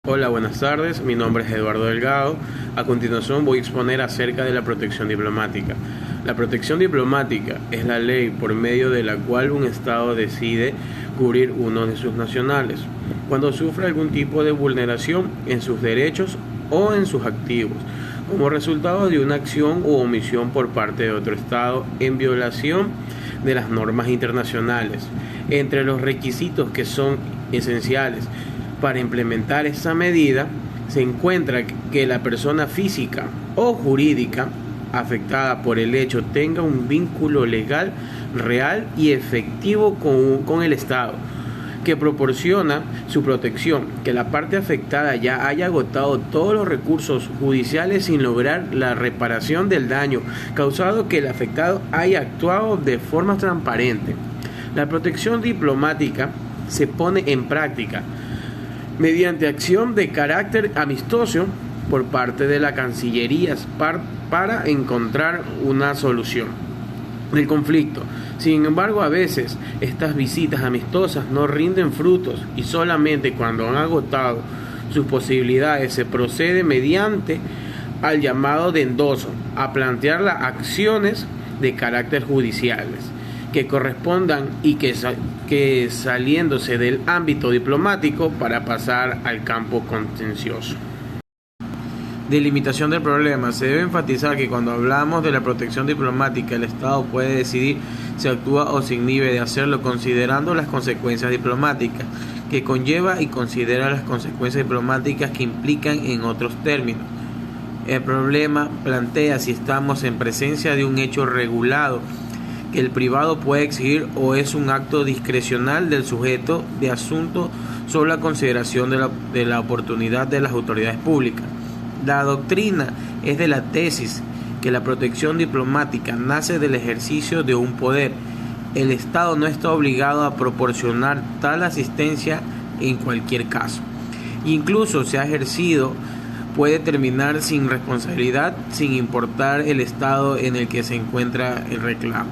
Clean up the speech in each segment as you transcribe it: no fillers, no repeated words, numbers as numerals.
Hola, buenas tardes. Mi nombre es Eduardo Delgado. A continuación voy a exponer acerca de la protección diplomática. La protección diplomática es la ley por medio de la cual un Estado decide cubrir uno de sus nacionales cuando sufre algún tipo de vulneración en sus derechos o en sus activos, como resultado de una acción u omisión por parte de otro Estado en violación de las normas internacionales. Entre los requisitos que son esenciales para implementar esa medida se encuentra que la persona física o jurídica afectada por el hecho tenga un vínculo legal, real y efectivo con el Estado, que proporciona su protección, que la parte afectada ya haya agotado todos los recursos judiciales sin lograr la reparación del daño causado, que el afectado haya actuado de forma transparente. La protección diplomática se pone en práctica mediante acción de carácter amistoso por parte de la Cancillería para encontrar una solución del conflicto. Sin embargo, a veces estas visitas amistosas no rinden frutos y solamente cuando han agotado sus posibilidades se procede mediante al llamado de endoso a plantear las acciones de carácter judiciales que correspondan y que saliéndose del ámbito diplomático para pasar al campo contencioso. Delimitación del problema. Se debe enfatizar que cuando hablamos de la protección diplomática, el Estado puede decidir si actúa o se inhibe de hacerlo considerando las consecuencias diplomáticas que conlleva y considera las consecuencias diplomáticas que implican en otros términos. El problema plantea si estamos en presencia de un hecho regulado que el privado puede exigir o es un acto discrecional del sujeto de asunto sobre la consideración de la oportunidad de las autoridades públicas. La doctrina es de la tesis que la protección diplomática nace del ejercicio de un poder. El Estado no está obligado a proporcionar tal asistencia en cualquier caso. Incluso si ha ejercido, puede terminar sin responsabilidad sin importar el estado en el que se encuentra el reclamo.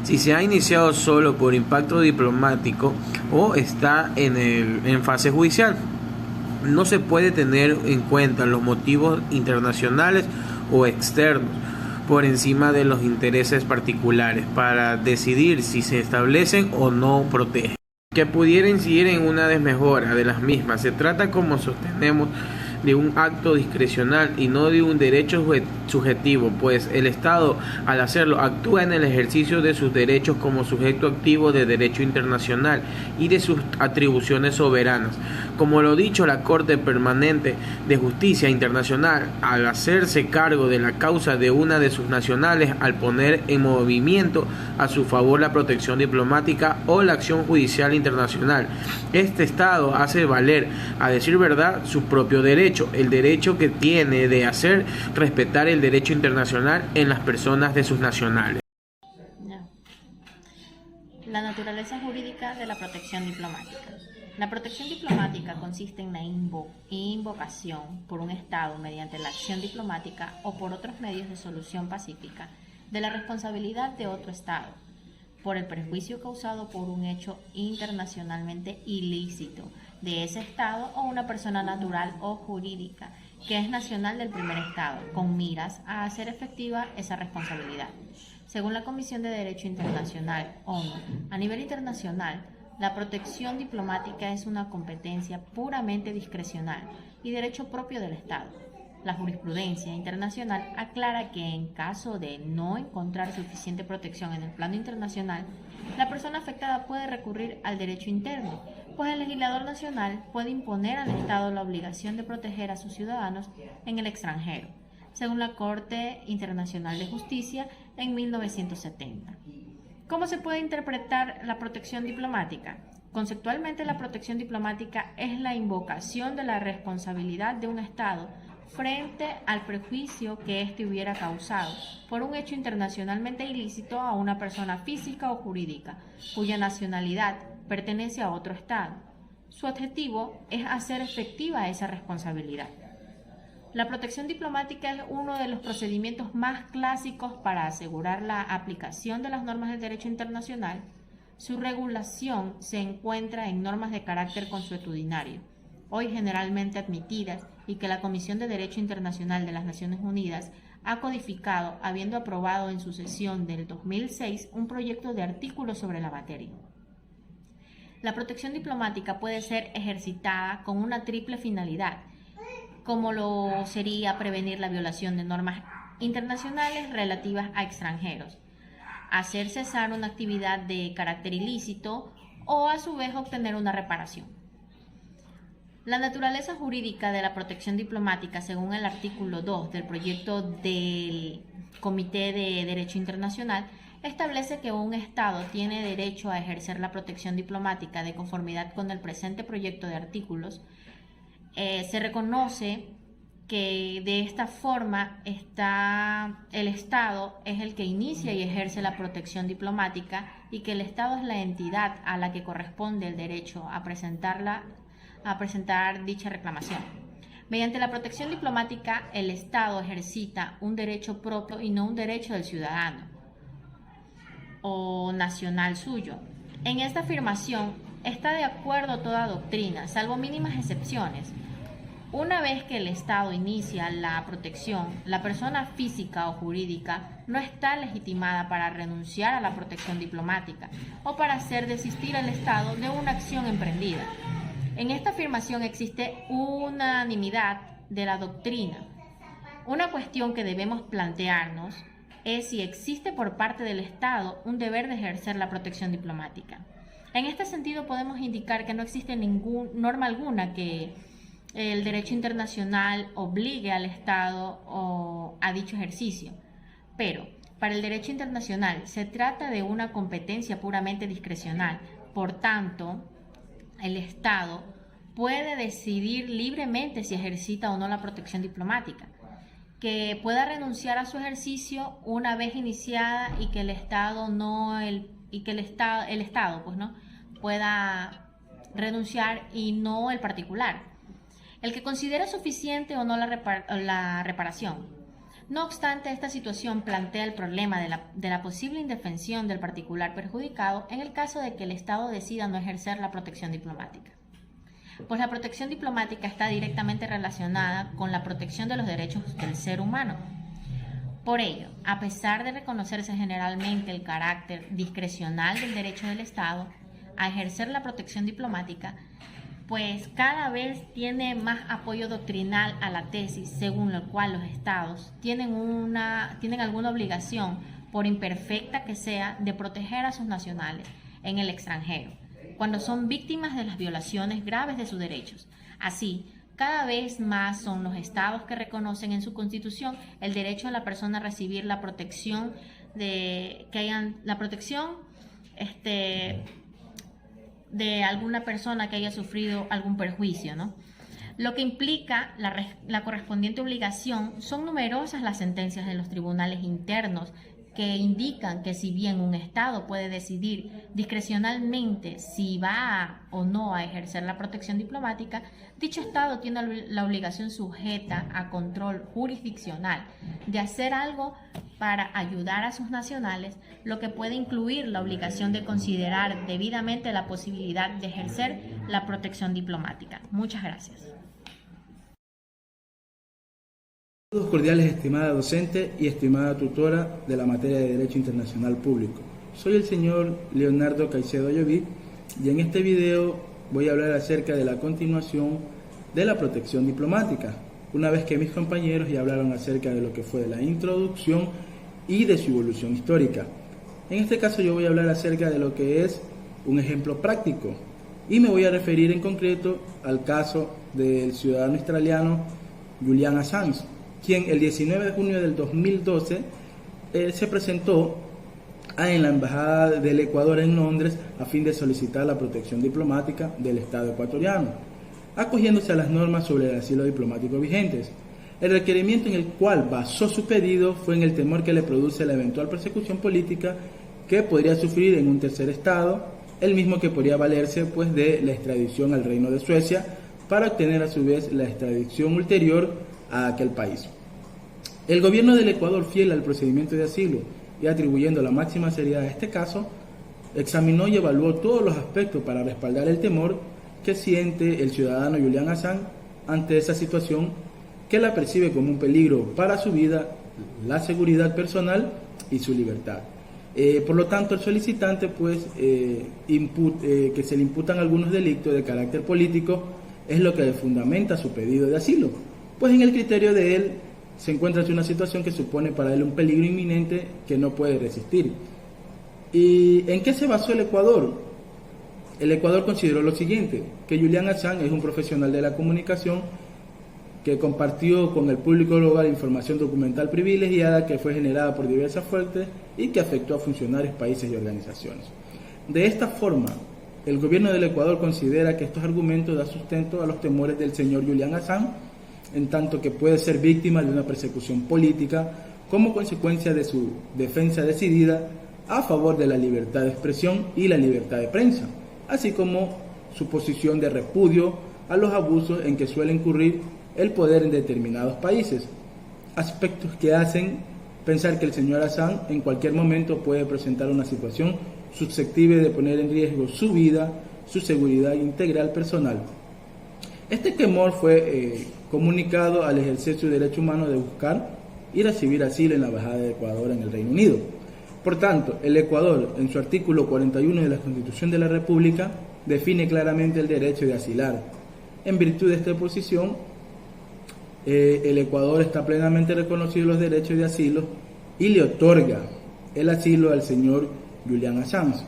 Si se ha iniciado solo por impacto diplomático o está en fase judicial, no se puede tener en cuenta los motivos internacionales o externos por encima de los intereses particulares para decidir si se establecen o no protegen, que pudiera incidir en una desmejora de las mismas. Se trata, como sostenemos, de un acto discrecional y no de un derecho subjetivo, pues el Estado, al hacerlo, actúa en el ejercicio de sus derechos como sujeto activo de derecho internacional y de sus atribuciones soberanas. Como lo dicho, la Corte Permanente de Justicia Internacional, al hacerse cargo de la causa de una de sus nacionales, al poner en movimiento a su favor la protección diplomática o la acción judicial internacional, este Estado hace valer, a decir verdad, su propio derecho, el derecho que tiene de hacer respetar el derecho internacional en las personas de sus nacionales. La naturaleza jurídica de la protección diplomática. La protección diplomática consiste en la invocación por un Estado mediante la acción diplomática o por otros medios de solución pacífica de la responsabilidad de otro Estado por el perjuicio causado por un hecho internacionalmente ilícito de ese Estado o una persona natural o jurídica que es nacional del primer Estado, con miras a hacer efectiva esa responsabilidad. Según la Comisión de Derecho Internacional, ONU, a nivel internacional, la protección diplomática es una competencia puramente discrecional y derecho propio del Estado. La jurisprudencia internacional aclara que en caso de no encontrar suficiente protección en el plano internacional, la persona afectada puede recurrir al derecho interno, pues el legislador nacional puede imponer al Estado la obligación de proteger a sus ciudadanos en el extranjero, según la Corte Internacional de Justicia en 1970. ¿Cómo se puede interpretar la protección diplomática? Conceptualmente, la protección diplomática es la invocación de la responsabilidad de un Estado frente al perjuicio que éste hubiera causado por un hecho internacionalmente ilícito a una persona física o jurídica cuya nacionalidad pertenece a otro Estado. Su objetivo es hacer efectiva esa responsabilidad. La protección diplomática es uno de los procedimientos más clásicos para asegurar la aplicación de las normas del derecho internacional. Su regulación se encuentra en normas de carácter consuetudinario, hoy generalmente admitidas y que la Comisión de Derecho Internacional de las Naciones Unidas ha codificado, habiendo aprobado en su sesión del 2006 un proyecto de artículo sobre la materia. La protección diplomática puede ser ejercitada con una triple finalidad, como lo sería prevenir la violación de normas internacionales relativas a extranjeros, hacer cesar una actividad de carácter ilícito o a su vez obtener una reparación. La naturaleza jurídica de la protección diplomática, según el artículo 2 del proyecto del Comité de Derecho Internacional, establece que un Estado tiene derecho a ejercer la protección diplomática de conformidad con el presente proyecto de artículos. Se reconoce que de esta forma el Estado es el que inicia y ejerce la protección diplomática y que el Estado es la entidad a la que corresponde el derecho a presentar dicha reclamación. Mediante la protección diplomática, el Estado ejercita un derecho propio y no un derecho del ciudadano o nacional suyo. En esta afirmación está de acuerdo toda doctrina, salvo mínimas excepciones. Una vez que el Estado inicia la protección, la persona física o jurídica no está legitimada para renunciar a la protección diplomática o para hacer desistir al Estado de una acción emprendida. En esta afirmación existe unanimidad de la doctrina. Una cuestión que debemos plantearnos es si existe por parte del Estado un deber de ejercer la protección diplomática. En este sentido podemos indicar que no existe norma alguna que el derecho internacional obligue al Estado a dicho ejercicio, pero para el derecho internacional se trata de una competencia puramente discrecional. Por tanto, el Estado puede decidir libremente si ejercita o no la protección diplomática, que pueda renunciar a su ejercicio una vez iniciada y que el Estado pueda renunciar y no el particular, el que considere suficiente o no la reparación. No obstante, esta situación plantea el problema de la posible indefensión del particular perjudicado en el caso de que el Estado decida no ejercer la protección diplomática. Pues la protección diplomática está directamente relacionada con la protección de los derechos del ser humano. Por ello, a pesar de reconocerse generalmente el carácter discrecional del derecho del Estado a ejercer la protección diplomática, pues cada vez tiene más apoyo doctrinal a la tesis según la cual los Estados tienen alguna obligación, por imperfecta que sea, de proteger a sus nacionales en el extranjero, cuando son víctimas de las violaciones graves de sus derechos. Así, cada vez más son los Estados que reconocen en su Constitución el derecho a la persona a recibir la protección de alguna persona que haya sufrido algún perjuicio, ¿no? Lo que implica la correspondiente obligación. Son numerosas las sentencias de los tribunales internos que indican que si bien un Estado puede decidir discrecionalmente si va o no a ejercer la protección diplomática, dicho Estado tiene la obligación sujeta a control jurisdiccional de hacer algo para ayudar a sus nacionales, lo que puede incluir la obligación de considerar debidamente la posibilidad de ejercer la protección diplomática. Muchas gracias. Saludos cordiales, estimada docente y estimada tutora de la materia de Derecho Internacional Público. Soy el señor Leonardo Caicedo Llovid y en este video voy a hablar acerca de la continuación de la protección diplomática, una vez que mis compañeros ya hablaron acerca de lo que fue la introducción y de su evolución histórica. En este caso yo voy a hablar acerca de lo que es un ejemplo práctico y me voy a referir en concreto al caso del ciudadano australiano Julian Assange, quien el 19 de junio del 2012 se presentó en la Embajada del Ecuador en Londres a fin de solicitar la protección diplomática del Estado ecuatoriano, acogiéndose a las normas sobre el asilo diplomático vigentes. El requerimiento en el cual basó su pedido fue en el temor que le produce la eventual persecución política que podría sufrir en un tercer Estado, el mismo que podría valerse pues de la extradición al Reino de Suecia para obtener a su vez la extradición ulterior a aquel país. El gobierno del Ecuador, fiel al procedimiento de asilo y atribuyendo la máxima seriedad a este caso, examinó y evaluó todos los aspectos para respaldar el temor que siente el ciudadano Julián Assange ante esa situación, que la percibe como un peligro para su vida, la seguridad personal y su libertad. Por lo tanto, el solicitante que se le imputan algunos delitos de carácter político es lo que fundamenta su pedido de asilo, pues en el criterio de él se encuentra en una situación que supone para él un peligro inminente que no puede resistir. ¿Y en qué se basó el Ecuador? El Ecuador consideró lo siguiente, que Julián Assange es un profesional de la comunicación que compartió con el público global información documental privilegiada que fue generada por diversas fuentes y que afectó a funcionarios, países y organizaciones. De esta forma, el gobierno del Ecuador considera que estos argumentos dan sustento a los temores del señor Julián Assange, en tanto que puede ser víctima de una persecución política como consecuencia de su defensa decidida a favor de la libertad de expresión y la libertad de prensa, así como su posición de repudio a los abusos en que suele incurrir el poder en determinados países, aspectos que hacen pensar que el señor Assange en cualquier momento puede presentar una situación susceptible de poner en riesgo su vida, su seguridad integral personal. Este temor fue comunicado al ejercer su derecho humano de buscar y recibir asilo en la Embajada de Ecuador en el Reino Unido. Por tanto, el Ecuador, en su artículo 41 de la Constitución de la República, define claramente el derecho de asilar. En virtud de esta posición, el Ecuador está plenamente reconocido los derechos de asilo y le otorga el asilo al señor Julián Assange.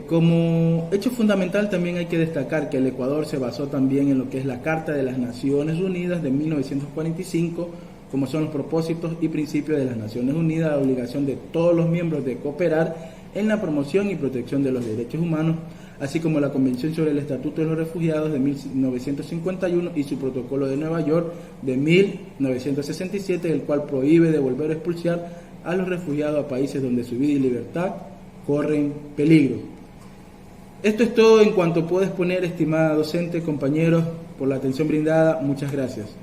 Como hecho fundamental también hay que destacar que el Ecuador se basó también en lo que es la Carta de las Naciones Unidas de 1945, como son los propósitos y principios de las Naciones Unidas, la obligación de todos los miembros de cooperar en la promoción y protección de los derechos humanos, así como la Convención sobre el Estatuto de los Refugiados de 1951 y su Protocolo de Nueva York de 1967, el cual prohíbe devolver o expulsar a los refugiados a países donde su vida y libertad corren peligro. Esto es todo en cuanto puedo exponer, estimada docente, compañeros, por la atención brindada. Muchas gracias.